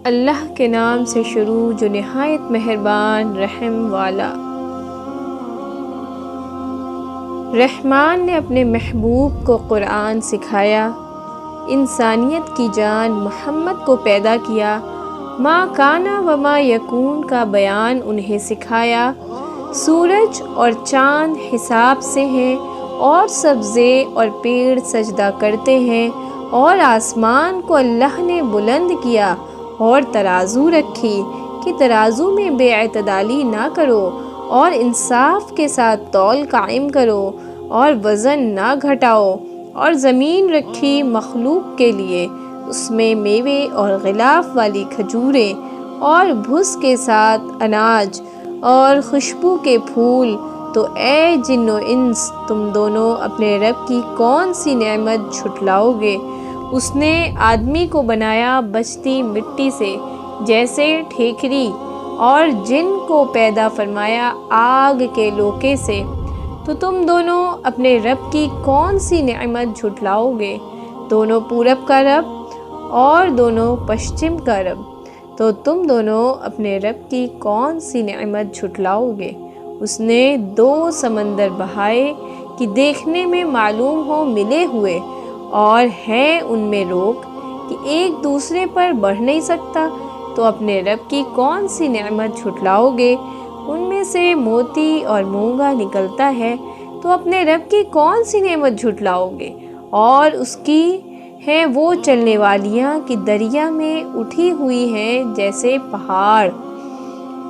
اللہ کے نام سے شروع جو نہایت مہربان رحم والا۔ رحمان نے اپنے محبوب کو قرآن سکھایا، انسانیت کی جان محمد کو پیدا کیا، ما کانا و ما یکون کا بیان انہیں سکھایا۔ سورج اور چاند حساب سے ہیں اور سبزے اور پیڑ سجدہ کرتے ہیں، اور آسمان کو اللہ نے بلند کیا اور ترازو رکھی کہ ترازو میں بے اعتدالی نہ کرو، اور انصاف کے ساتھ تول قائم کرو اور وزن نہ گھٹاؤ، اور زمین رکھی مخلوق کے لیے، اس میں میوے اور غلاف والی کھجوریں اور بھس کے ساتھ اناج اور خوشبو کے پھول۔ تو اے جن و انس، تم دونوں اپنے رب کی کون سی نعمت جھٹلاؤ گے؟ اس نے آدمی کو بنایا بچتی مٹی سے جیسے ٹھیکری، اور جن کو پیدا فرمایا آگ کے لوکے سے۔ تو تم دونوں اپنے رب کی کون سی نعمت جھٹلاؤ گے؟ دونوں پورب کا رب اور دونوں پشچم کا رب۔ تو تم دونوں اپنے رب کی کون سی نعمت جھٹلاؤ گے؟ اس نے دو سمندر بہائے کہ دیکھنے میں معلوم ہو ملے ہوئے، اور ہے ان میں روک کہ ایک دوسرے پر بڑھ نہیں سکتا۔ تو اپنے رب کی کون سی نعمت جھٹلاؤ گے؟ ان میں سے موتی اور مونگا نکلتا ہے۔ تو اپنے رب کی کون سی نعمت جھٹلاؤ گے؟ اور اس کی ہیں وہ چلنے والیاں کہ دریا میں اٹھی ہوئی ہیں جیسے پہاڑ۔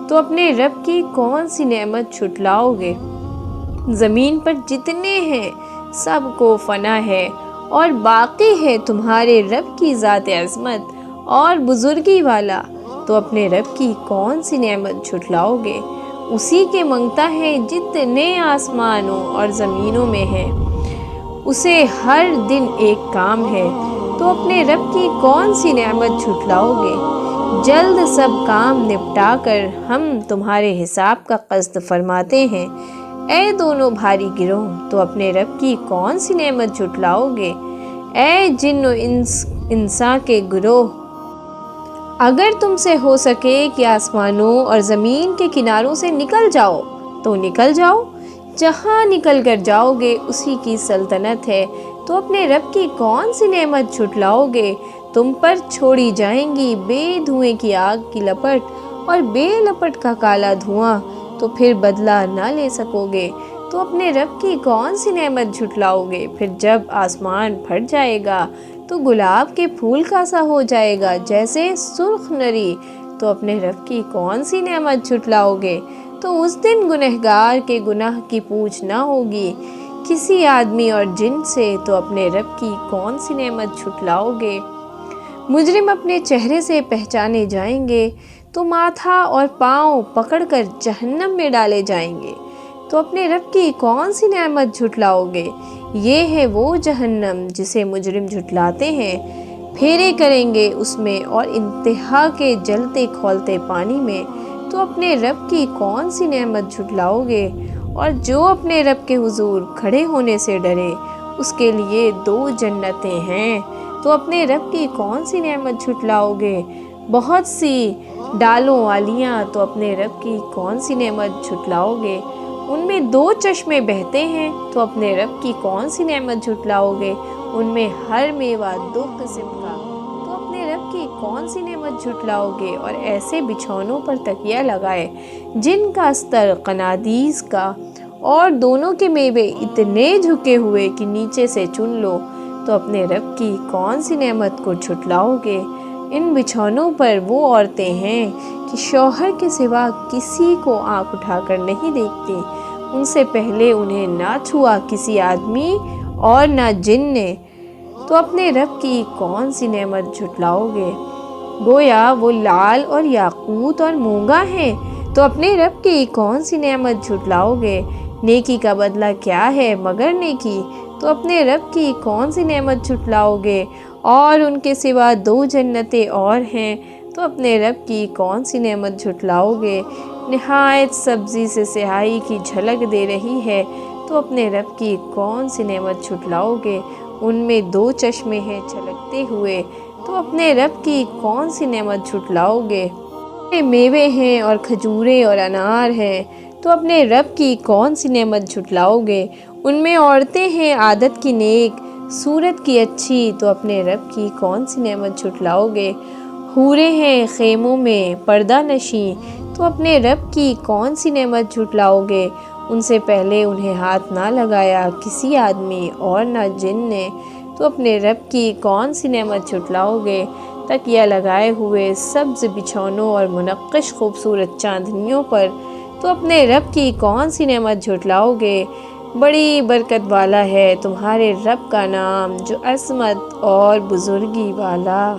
تو اپنے رب کی کون سی نعمت جھٹلاؤ گے؟ زمین پر جتنے ہیں سب کو فنا ہے، اور باقی ہے تمہارے رب کی ذات عظمت اور بزرگی والا۔ تو اپنے رب کی کون سی نعمت جھٹلاؤ گے؟ اسی کے منگتا ہے جتنے آسمانوں اور زمینوں میں ہیں، اسے ہر دن ایک کام ہے۔ تو اپنے رب کی کون سی نعمت جھٹلاؤ گے؟ جلد سب کام نپٹا کر ہم تمہارے حساب کا قصد فرماتے ہیں۔ اے دونوں بھاری گروہ، تو اپنے رب کی کون سی نعمت جھٹلاؤ گے؟ اے جن و انسان کے گروہ، اگر تم سے ہو سکے کہ آسمانوں اور زمین کے کناروں سے نکل جاؤ تو نکل جاؤ، جہاں نکل کر جاؤ گے اسی کی سلطنت ہے۔ تو اپنے رب کی کون سی نعمت جھٹلاؤ گے؟ تم پر چھوڑی جائیں گی بے دھوئیں کی آگ کی لپٹ اور بے لپٹ کا کالا دھواں، تو پھر بدلہ نہ لے سکو گے۔ تو اپنے رب کی کون سی نعمت جھٹلاؤ گے؟ پھر جب آسمان پھٹ جائے گا تو گلاب کے پھول کا سا ہو جائے گا جیسے سرخ نری۔ تو اپنے رب کی کون سی نعمت جھٹلاؤ گے؟ تو اس دن گنہگار کے گناہ کی پوچھ نہ ہوگی کسی آدمی اور جن سے۔ تو اپنے رب کی کون سی نعمت جھٹلاؤ گے؟ مجرم اپنے چہرے سے پہچانے جائیں گے تو ماتھا اور پاؤں پکڑ کر جہنم میں ڈالے جائیں گے۔ تو اپنے رب کی کون سی نعمت جھٹلاؤ گے؟ یہ ہے وہ جہنم جسے مجرم جھٹلاتے ہیں، پھیرے کریں گے اس میں اور انتہا کے جلتے کھولتے پانی میں۔ تو اپنے رب کی کون سی نعمت جھٹلاؤ گے؟ اور جو اپنے رب کے حضور کھڑے ہونے سے ڈرے اس کے لیے دو جنتیں ہیں۔ تو اپنے رب کی کون سی نعمت جھٹلاؤ گے؟ بہت سی ڈالوں والیاں۔ تو اپنے رب کی کون سی نعمت جھٹلاؤ گے؟ ان میں دو چشمے بہتے ہیں۔ تو اپنے رب کی کون سی نعمت جھٹلاؤ گے؟ ان میں ہر میوہ دو قسم کا۔ تو اپنے رب کی کون سی نعمت جھٹلاؤ گے؟ اور ایسے بچھونوں پر تکیہ لگائے جن کا استر قنادیس کا، اور دونوں کے میوے اتنے جھکے ہوئے کہ نیچے سے چن لو۔ تو اپنے رب کی کون سی نعمت کو جھٹلاؤ گے؟ ان بچھونوں پر وہ عورتیں ہیں کہ شوہر کے سوا کسی کو آنکھ اٹھا کر نہیں دیکھتی، ان سے پہلے انہیں نہ چھوا کسی آدمی اور نہ جن نے۔ تو اپنے رب کی کون سی نعمت جھٹلاؤ گے؟ گویا وہ لال اور یاقوت اور مونگا ہیں۔ تو اپنے رب کی کون سی نعمت جھٹلاؤ گے؟ نیکی کا بدلہ کیا ہے مگر نیکی؟ تو اپنے رب کی کون سی نعمت جھٹلاؤ گے؟ اور ان کے سوا دو جنتیں اور ہیں۔ تو اپنے رب کی کون سی نعمت جھٹلاؤ گے؟ نہایت سبزی سے سیاہی کی جھلک دے رہی ہے۔ تو اپنے رب کی کون سی نعمت جھٹلاؤ گے؟ ان میں دو چشمے ہیں چھلکتے ہوئے، تو اپنے رب کی کون سی نعمت جھٹلاؤ گے؟ میوے ہیں اور کھجوریں اور انار ہیں تو اپنے رب کی کون سی نعمت جھٹلاؤ گے؟ ان میں عورتیں ہیں عادت کی نیک، صورت کی اچھی تو اپنے رب کی کون سی نعمت جھٹلاؤ گے؟ حوریں ہیں خیموں میں پردہ نشیں تو اپنے رب کی کون سی نعمت جھٹلاؤ گے؟ ان سے پہلے انہیں ہاتھ نہ لگایا کسی آدمی اور نہ جن نے تو اپنے رب کی کون سی نعمت جھٹلاؤ گے؟ تکیہ لگائے ہوئے سبز بچھونوں اور منقش خوبصورت چاندنیوں پر تو اپنے رب کی کون سی نعمت جھٹلاؤ گے؟ بڑی برکت والا ہے تمہارے رب کا نام جو عظمت اور بزرگی والا